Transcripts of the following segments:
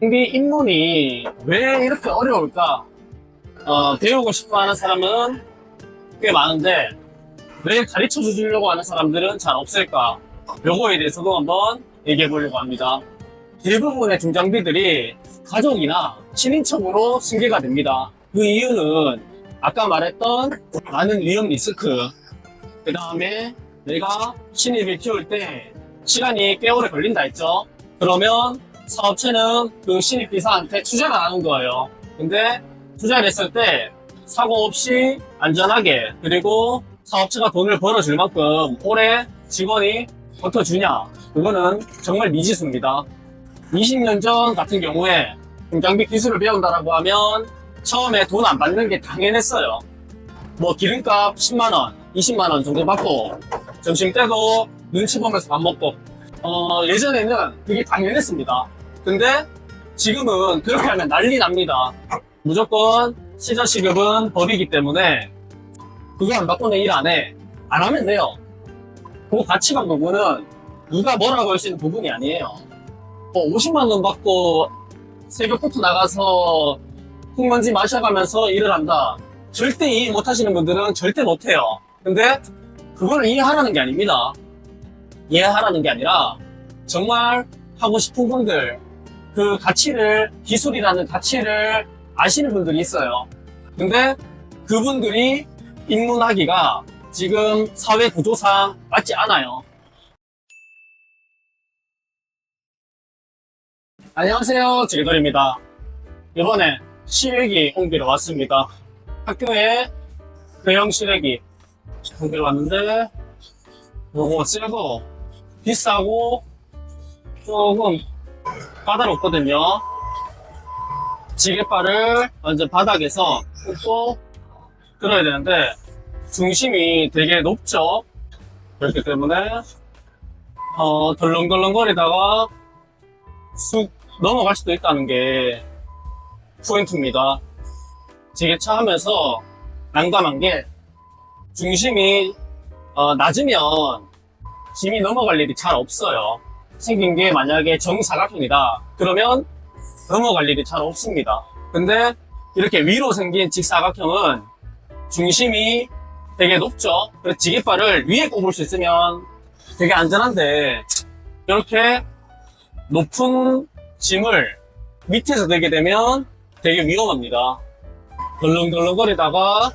경비 입문이 왜 이렇게 어려울까? 배우고 싶어 하는 사람은 꽤 많은데, 왜 가르쳐 주려고 하는 사람들은 잘 없을까? 요거에 대해서도 한번 얘기해 보려고 합니다. 대부분의 중장비들이 가족이나 친인척으로 승계가 됩니다. 그 이유는 아까 말했던 많은 위험 리스크, 그 다음에 내가 신입을 키울 때 시간이 꽤 오래 걸린다 했죠. 그러면 사업체는 그 신입 기사한테 투자를 하는 거예요. 근데 투자를 했을 때 사고 없이 안전하게, 그리고 사업체가 돈을 벌어줄 만큼 오래 직원이 버텨주냐, 그거는 정말 미지수입니다. 20년 전 같은 경우에 중장비 기술을 배운다라고 하면 처음에 돈 안 받는 게 당연했어요. 뭐 기름값 10만원, 20만원 정도 받고 점심 때도 눈치 보면서 밥 먹고, 예전에는 그게 당연했습니다. 근데 지금은 그렇게 하면 난리 납니다. 무조건 시저시급은 법이기 때문에 그거 안 받고는 일 안 해. 안 하면 돼요. 그 가치관 부분은 누가 뭐라고 할 수 있는 부분이 아니에요. 50만원 받고 새벽부터 나가서 흙먼지 마셔가면서 일을 한다. 절대 이해 못 하시는 분들은 절대 못 해요. 근데 그걸 이해하라는 게 아닙니다. 이해하라는 게 아니라 정말 하고 싶은 분들, 그 가치를, 기술이라는 가치를 아시는 분들이 있어요. 근데 그분들이 입문하기가 지금 사회 구조상 맞지 않아요. 안녕하세요, 제돌입니다. 이번에 실외기 옮기러 왔습니다. 학교에 대형 실외기 옮기러 왔는데, 요거 새거 비싸고 조금 까다롭거든요. 지게발을 완전 바닥에서 꽂고 들어야 되는데 중심이 되게 높죠. 그렇기 때문에 덜렁덜렁거리다가 쑥 넘어갈 수도 있다는 게 포인트입니다. 지게차 하면서 난감한 게 중심이 낮으면 짐이 넘어갈 일이 잘 없어요. 생긴 게 만약에 정사각형이다 그러면 넘어갈 일이 잘 없습니다. 근데 이렇게 위로 생긴 직사각형은 중심이 되게 높죠. 그래서 지게발을 위에 꼽을 수 있으면 되게 안전한데, 이렇게 높은 짐을 밑에서 들게 되면 되게 위험합니다. 덜렁덜렁거리다가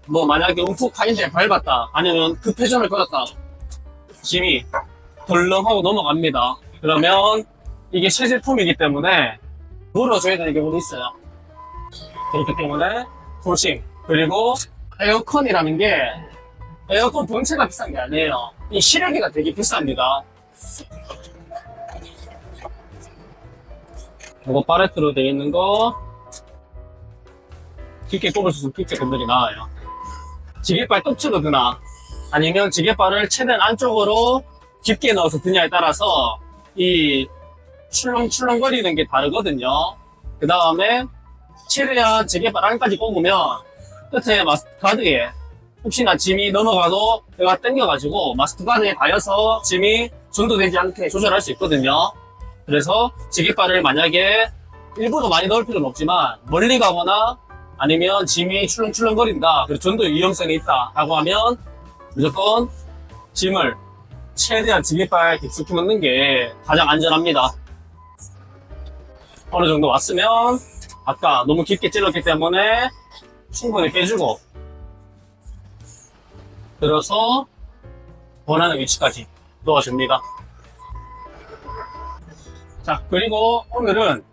뭐 만약에 움푹 파인데 밟았다, 아니면 급회전을 걸었다, 짐이 덜렁하고 넘어갑니다. 그러면 이게 새 제품이기 때문에 물어줘야 되는 경우도 있어요. 그렇기 때문에 조심. 그리고 에어컨이라는 게 에어컨 본체가 비싼 게 아니에요. 이 실외기가 되게 비쌉니다. 이거 파레트로 되어 있는 거 깊게 꼽을 수 있으면 깊게 꼽는 게 나아요. 지게발 톱치로 드나 아니면 지게발을 최대한 안쪽으로 깊게 넣어서 드냐에 따라서 이 출렁출렁거리는 게 다르거든요. 그 다음에 최대한 지게발 안까지 꼽으면 끝에 마스터 가드에 혹시나 짐이 넘어가도 내가 당겨가지고 마스터 가드에 닿여서 짐이 전도되지 않게 조절할 수 있거든요. 그래서 지게발을 만약에 일부러 많이 넣을 필요는 없지만 멀리 가거나 아니면 짐이 출렁출렁거린다, 그리고 전도 위험성이 있다 라고 하면 무조건 짐을 최대한 지게발 깊숙이 넣는 게 가장 안전합니다. 어느 정도 왔으면 아까 너무 깊게 찔렀기 때문에 충분히 빼주고 들어서 원하는 위치까지 넣어줍니다. 자, 그리고 오늘은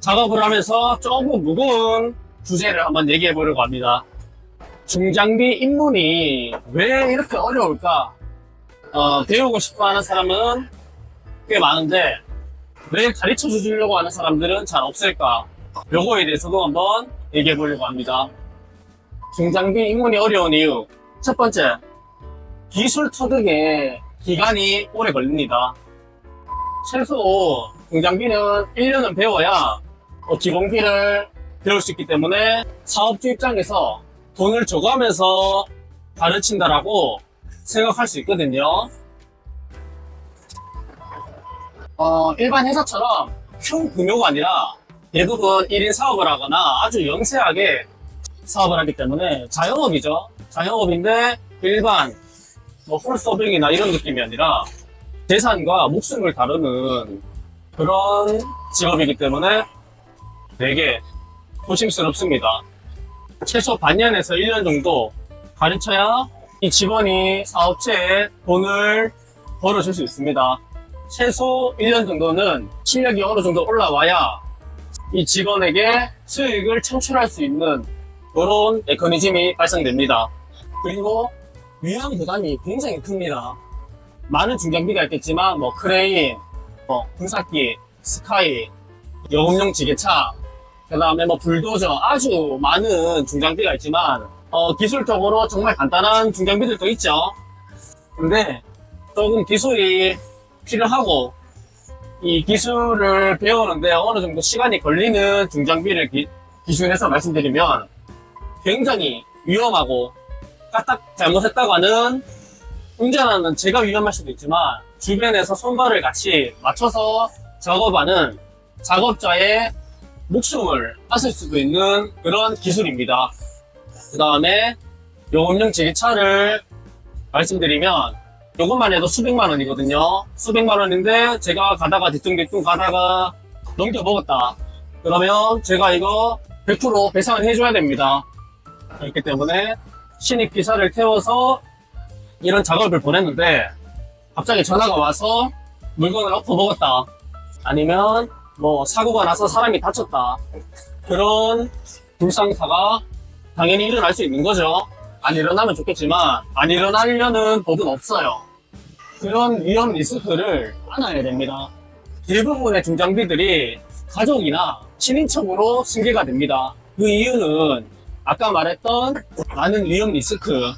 작업을 하면서 조금 무거운 주제를 한번 얘기해 보려고 합니다. 중장비 입문이 왜 이렇게 어려울까? 배우고 싶어 하는 사람은 꽤 많은데 왜 가르쳐 주려고 하는 사람들은 잘 없을까? 요거에 대해서도 한번 얘기해 보려고 합니다. 중장비 입문이 어려운 이유, 첫 번째, 기술 터득에 기간이 오래 걸립니다. 최소 중장비는 1년은 배워야 기본기를 배울 수 있기 때문에 사업주 입장에서 돈을 줘가면서 가르친다라고 생각할 수 있거든요. 일반 회사처럼 평금요가 아니라 대부분 1인 사업을 하거나 아주 영세하게 사업을 하기 때문에 자영업이죠. 자영업인데 일반 뭐 홀서빙이나 이런 느낌이 아니라 재산과 목숨을 다루는 그런 직업이기 때문에 되게 조심스럽습니다. 최소 반년에서 1년 정도 가르쳐야 이 직원이 사업체에 돈을 벌어줄 수 있습니다. 최소 1년 정도는 실력이 어느 정도 올라와야 이 직원에게 수익을 창출할 수 있는 그런 메커니즘이 발생됩니다. 그리고 위험 부담이 굉장히 큽니다. 많은 중장비가 있겠지만 뭐 크레인, 분사기, 스카이, 여음용 지게차, 그 다음에 뭐 불도저, 아주 많은 중장비가 있지만 기술적으로 정말 간단한 중장비들도 있죠. 근데 조금 기술이 필요하고 이 기술을 배우는데 어느 정도 시간이 걸리는 중장비를 기준해서 말씀드리면 굉장히 위험하고 까딱 잘못했다고 하는 운전하는 제가 위험할 수도 있지만 주변에서 손발을 같이 맞춰서 작업하는 작업자의 목숨을 앗을 수도 있는 그런 기술입니다. 그 다음에 요금용 지게차를 말씀드리면 요것만 해도 수백만 원이거든요. 수백만 원인데 제가 가다가 뒤뚱뒤뚱 가다가 넘겨 먹었다. 그러면 제가 이거 100% 배상을 해줘야 됩니다. 그렇기 때문에 신입 기사를 태워서 이런 작업을 보냈는데 갑자기 전화가 와서 물건을 엎어먹었다. 아니면 뭐 사고가 나서 사람이 다쳤다. 그런 불상사가 당연히 일어날 수 있는 거죠. 안 일어나면 좋겠지만 안 일어나려는 법은 없어요. 그런 위험 리스크를 안아야 됩니다. 대부분의 중장비들이 가족이나 친인척으로 승계가 됩니다. 그 이유는 아까 말했던 많은 위험 리스크,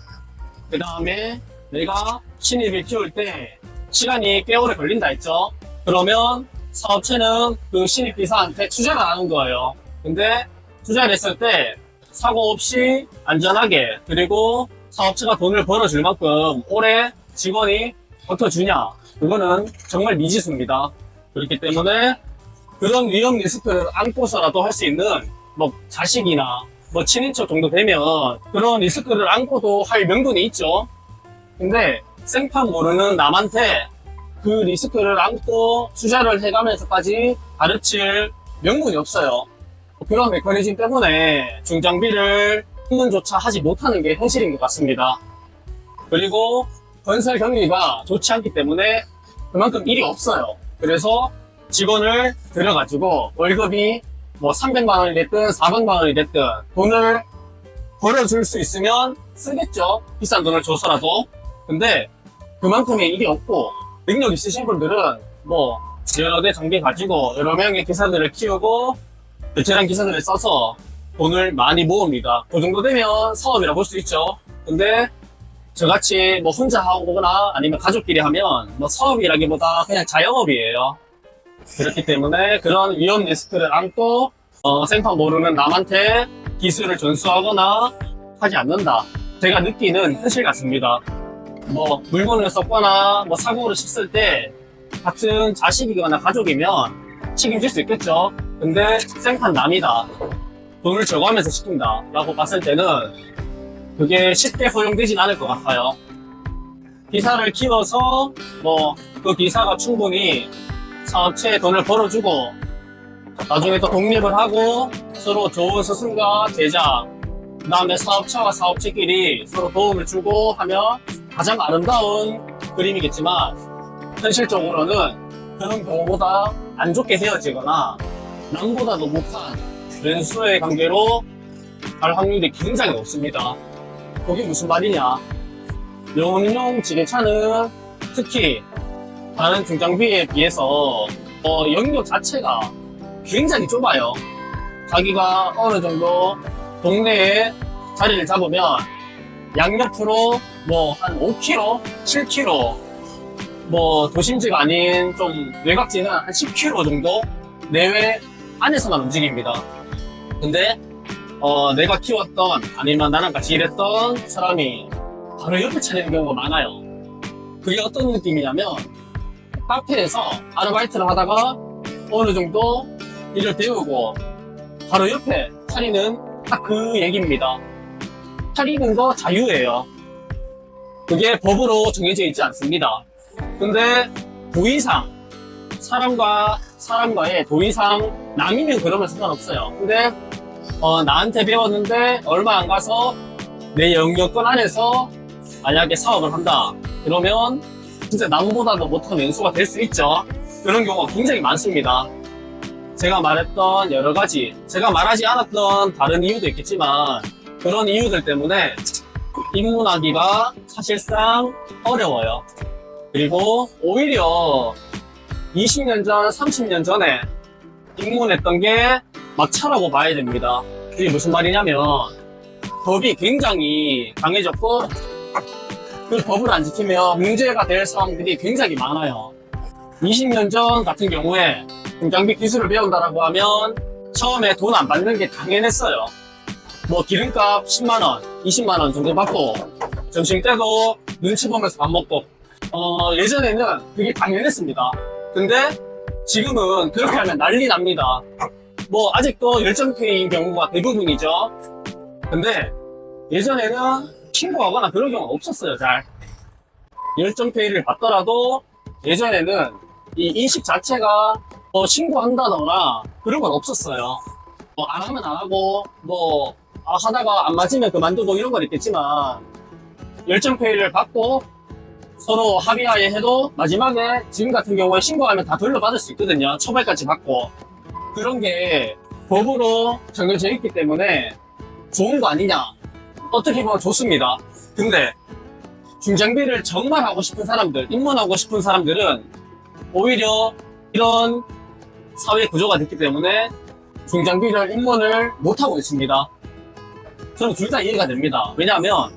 그 다음에 내가 신입을 키울 때 시간이 꽤 오래 걸린다 했죠. 그러면 사업체는 그 신입 기사한테 투자를 하는 거예요. 근데 투자를 했을 때 사고 없이 안전하게, 그리고 사업체가 돈을 벌어줄 만큼 오래 직원이 버텨주냐, 그거는 정말 미지수입니다. 그렇기 때문에 그런 위험 리스크를 안고서라도 할 수 있는 뭐 자식이나 뭐 친인척 정도 되면 그런 리스크를 안고도 할 명분이 있죠. 근데 생판 모르는 남한테 그 리스크를 안고 투자를 해가면서까지 가르칠 명분이 없어요. 그런 메커니즘 때문에 중장비를 입문조차 하지 못하는 게 현실인 것 같습니다. 그리고 건설 경기가 좋지 않기 때문에 그만큼 일이 없어요. 그래서 직원을 들여가지고 월급이 뭐 300만 원이 됐든 400만 원이 됐든 돈을 벌어줄 수 있으면 쓰겠죠. 비싼 돈을 줘서라도. 근데 그만큼의 일이 없고 능력 있으신 분들은 뭐 여러 대 장비 가지고 여러 명의 기사들을 키우고 베테랑 기사들을 써서 돈을 많이 모읍니다. 그 정도 되면 사업이라 볼 수 있죠. 근데 저같이 뭐 혼자 하거나 아니면 가족끼리 하면 뭐 사업이라기보다 그냥 자영업이에요. 그렇기 때문에 그런 위험 리스크를 안고 생판 모르는 남한테 기술을 전수하거나 하지 않는다. 제가 느끼는 현실 같습니다. 뭐 물건을 썼거나 뭐 사고를 쳤을 때 같은 자식이거나 가족이면 책임질 수 있겠죠. 근데 생판 남이다, 돈을 절감하면서 시킨다 라고 봤을 때는 그게 쉽게 허용되진 않을 것 같아요. 기사를 키워서 뭐 그 기사가 충분히 사업체에 돈을 벌어주고 나중에 또 독립을 하고 서로 좋은 스승과 제자, 그 다음에 사업체와 사업체끼리 서로 도움을 주고 하면 가장 아름다운 그림이겠지만 현실적으로는 그런 경우보다 안 좋게 헤어지거나 남보다 더 못한 왼수의 관계로 갈 확률이 굉장히 높습니다. 그게 무슨 말이냐? 영업용 지게차는 특히 다른 중장비에 비해서 영역 자체가 굉장히 좁아요. 자기가 어느 정도 동네에 자리를 잡으면 양옆으로 뭐 한 5km, 7km, 뭐 도심지가 아닌 좀 외곽지는 한 10km 정도 내외 안에서만 움직입니다. 근데 내가 키웠던 아니면 나랑 같이 일했던 사람이 바로 옆에 차리는 경우가 많아요. 그게 어떤 느낌이냐면 카페에서 아르바이트를 하다가 어느 정도 일을 배우고 바로 옆에 차리는 딱 그 얘기입니다. 차리는 거 자유예요. 그게 법으로 정해져 있지 않습니다. 근데 도의상 사람과 사람과의 도의상 남이면 그러면 상관없어요. 근데 나한테 배웠는데 얼마 안 가서 내 영역권 안에서 만약에 사업을 한다 그러면 진짜 남보다도 못한 왼수가 될 수 있죠. 그런 경우가 굉장히 많습니다. 제가 말했던 여러 가지, 제가 말하지 않았던 다른 이유도 있겠지만 그런 이유들 때문에 입문하기가 사실상 어려워요. 그리고 오히려 20년 전, 30년 전에 입문했던 게 막차라고 봐야 됩니다. 이게 무슨 말이냐면 법이 굉장히 강해졌고 그 법을 안 지키면 문제가 될 사람들이 굉장히 많아요. 20년 전 같은 경우에 중장비 기술을 배운다라고 하면 처음에 돈 안 받는 게 당연했어요. 뭐 기름값 10만원, 20만원 정도 받고 점심 때도 눈치 보면서 밥 먹고 예전에는 그게 당연했습니다. 근데 지금은 그렇게 하면 난리 납니다. 뭐 아직도 열정페이인 경우가 대부분이죠. 근데 예전에는 신고하거나 그런 경우가 없었어요. 잘 열정페이를 받더라도 예전에는 이 인식 자체가 신고한다거나 그런 건 없었어요. 안 하면 안 하고 하다가 안 맞으면 그만두고 이런 건 있겠지만 열정페이를 받고 서로 합의하에 해도 마지막에 지금 같은 경우에 신고하면 다 돌려받을 수 있거든요. 처벌까지 받고. 그런 게 법으로 정해져 있기 때문에 좋은 거 아니냐? 어떻게 보면 좋습니다. 근데 중장비를 정말 하고 싶은 사람들, 입문하고 싶은 사람들은 오히려 이런 사회 구조가 됐기 때문에 중장비를 입문을 못하고 있습니다. 저는 둘 다 이해가 됩니다. 왜냐하면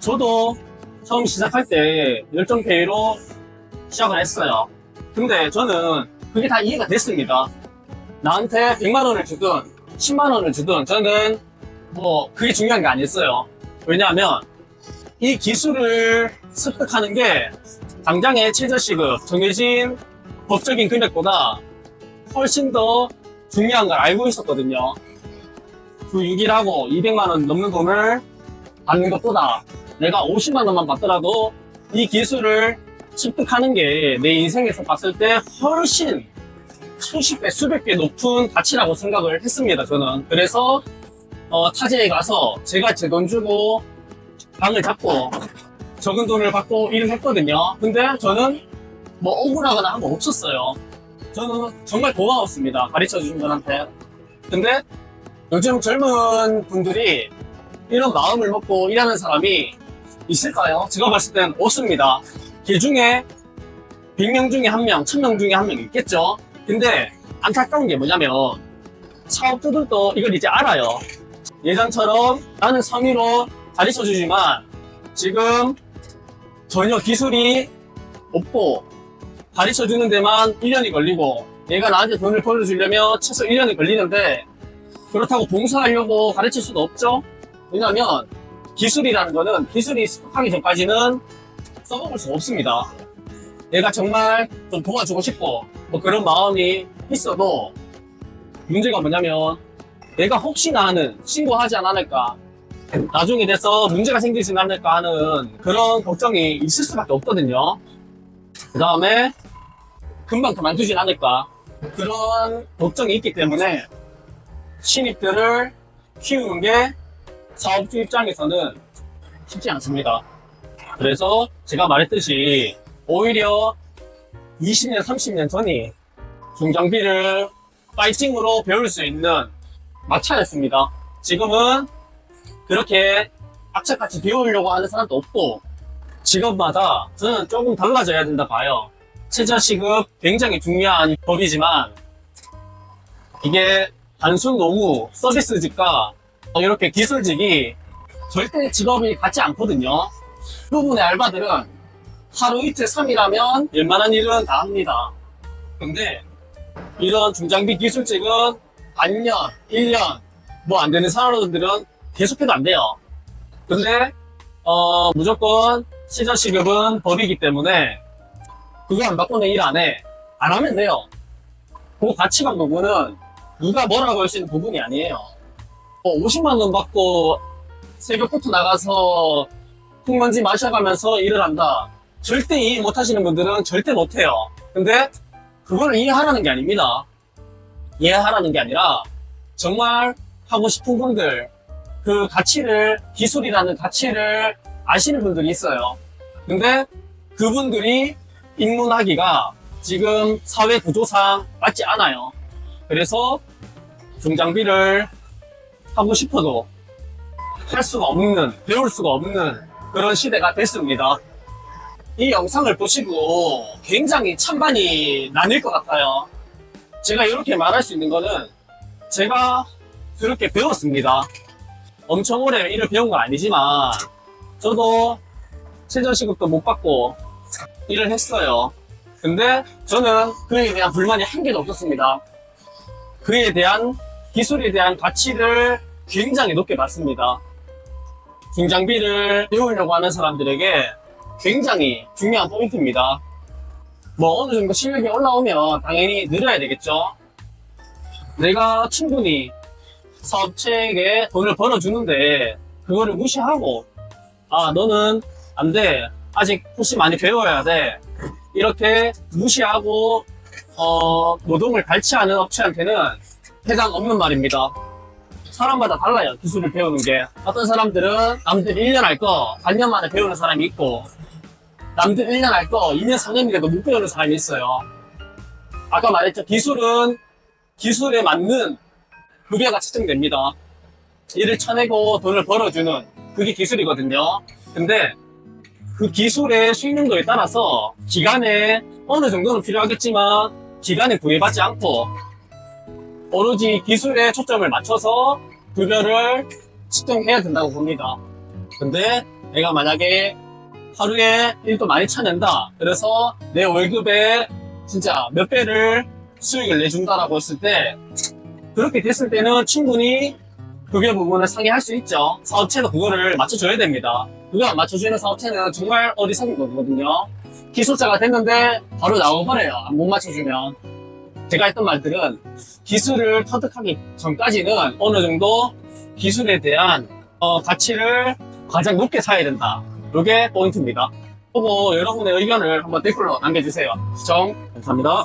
저도 처음 시작할 때 열정페이로 시작을 했어요. 근데 저는 그게 다 이해가 됐습니다. 나한테 100만원을 주든 10만원을 주든 저는 그게 중요한 게 아니었어요. 왜냐하면 이 기술을 습득하는 게 당장의 최저시급 정해진 법적인 금액보다 훨씬 더 중요한 걸 알고 있었거든요. 주 6일하고 200만원 넘는 돈을 받는 것보다 내가 50만원만 받더라도 이 기술을 습득하는 게 내 인생에서 봤을 때 훨씬 수십 배, 수백 배 높은 가치라고 생각을 했습니다, 저는. 그래서 타지에 가서 제가 제 돈 주고 방을 잡고 적은 돈을 받고 일을 했거든요. 근데 저는 억울하거나 한 거 없었어요. 저는 정말 고마웠습니다, 가르쳐주신 분한테. 근데 요즘 젊은 분들이 이런 마음을 먹고 일하는 사람이 있을까요? 제가 봤을 땐 없습니다. 그 중에 100명 중에 1명, 1000명 중에 1명 있겠죠? 근데 안타까운 게 뭐냐면 사업주들도 이걸 이제 알아요. 예전처럼 나는 성의로 가르쳐주지만 지금 전혀 기술이 없고 가르쳐주는 데만 1년이 걸리고 얘가 나한테 돈을 벌어주려면 최소 1년이 걸리는데 그렇다고 봉사하려고 가르칠 수도 없죠? 왜냐면 기술이라는 거는 기술이 하기 전까지는 써먹을 수 없습니다. 내가 정말 좀 도와주고 싶고 그런 마음이 있어도 문제가 뭐냐면 내가 혹시나 하는 신고하지 않을까 나중에 돼서 문제가 생기지 않을까 하는 그런 걱정이 있을 수밖에 없거든요. 그 다음에 금방 그만두진 않을까 그런 걱정이 있기 때문에 신입들을 키우는 게 사업주 입장에서는 쉽지 않습니다. 그래서 제가 말했듯이 오히려 20년, 30년 전이 중장비를 파이팅으로 배울 수 있는 마차였습니다. 지금은 그렇게 악착같이 배우려고 하는 사람도 없고 직업마다 저는 조금 달라져야 된다 봐요. 최저시급 굉장히 중요한 법이지만 이게 단순 노무, 서비스직과 이렇게 기술직이 절대 직업이 같지 않거든요. 대부분의 알바들은 하루 이틀 3일 하면 웬만한 일은 다 합니다. 근데 이런 중장비 기술직은 반년, 1년 안 되는 사람들은 계속해도 안 돼요. 근데 무조건 최저시급은 법이기 때문에 그거 안 받고는 일 안 해. 안 하면 돼요. 그 가치관 부분은 누가 뭐라고 할 수 있는 부분이 아니에요. 50만 원 받고 새벽부터 나가서 흙먼지 마셔가면서 일을 한다. 절대 이해 못 하시는 분들은 절대 못 해요. 근데 그걸 이해하라는 게 아닙니다. 이해하라는 게 아니라 정말 하고 싶은 분들, 그 가치를, 기술이라는 가치를 아시는 분들이 있어요. 근데 그분들이 입문하기가 지금 사회 구조상 맞지 않아요. 그래서 중장비를 하고 싶어도 할 수가 없는, 배울 수가 없는 그런 시대가 됐습니다. 이 영상을 보시고 굉장히 찬반이 나뉠 것 같아요. 제가 이렇게 말할 수 있는 거는 제가 그렇게 배웠습니다. 엄청 오래 일을 배운 건 아니지만 저도 최저시급도 못 받고 일을 했어요. 근데 저는 그에 대한 불만이 한 개도 없었습니다. 그에 대한 기술에 대한 가치를 굉장히 높게 봤습니다. 중장비를 배우려고 하는 사람들에게 굉장히 중요한 포인트입니다. 뭐 어느 정도 실력이 올라오면 당연히 늘어야 되겠죠. 내가 충분히 사업체에게 돈을 벌어주는데 그거를 무시하고 너는 안 돼. 아직 훨씬 많이 배워야 돼. 이렇게 무시하고 노동을 갈취하는 업체한테는 해당 없는 말입니다. 사람마다 달라요. 기술을 배우는 게. 어떤 사람들은 남들 1년 할 거 반년 만에 배우는 사람이 있고 남들 1년 할 거 2년 3년이라도 못 배우는 사람이 있어요. 아까 말했죠. 기술은 기술에 맞는 급여가 측정됩니다. 일을 쳐내고 돈을 벌어주는 그게 기술이거든요. 근데 그 기술의 수익능도에 따라서 기간에 어느 정도는 필요하겠지만 기간에 구애받지 않고 오로지 기술에 초점을 맞춰서 급여를 측정해야 된다고 봅니다. 근데 내가 만약에 하루에 일도 많이 쳐낸다. 그래서 내 월급에 진짜 몇 배를 수익을 내준다라고 했을 때 그렇게 됐을 때는 충분히 급여 부분을 상회할 수 있죠. 사업체도 그거를 맞춰줘야 됩니다. 그거 안 맞춰주는 사업체는 정말 어리석은 거거든요. 기술자가 됐는데 바로 나와버려요. 못 맞춰주면. 제가 했던 말들은 기술을 터득하기 전까지는 어느 정도 기술에 대한 가치를 가장 높게 사야 된다. 이게 포인트입니다. 보고 여러분의 의견을 한번 댓글로 남겨주세요. 시청 감사합니다.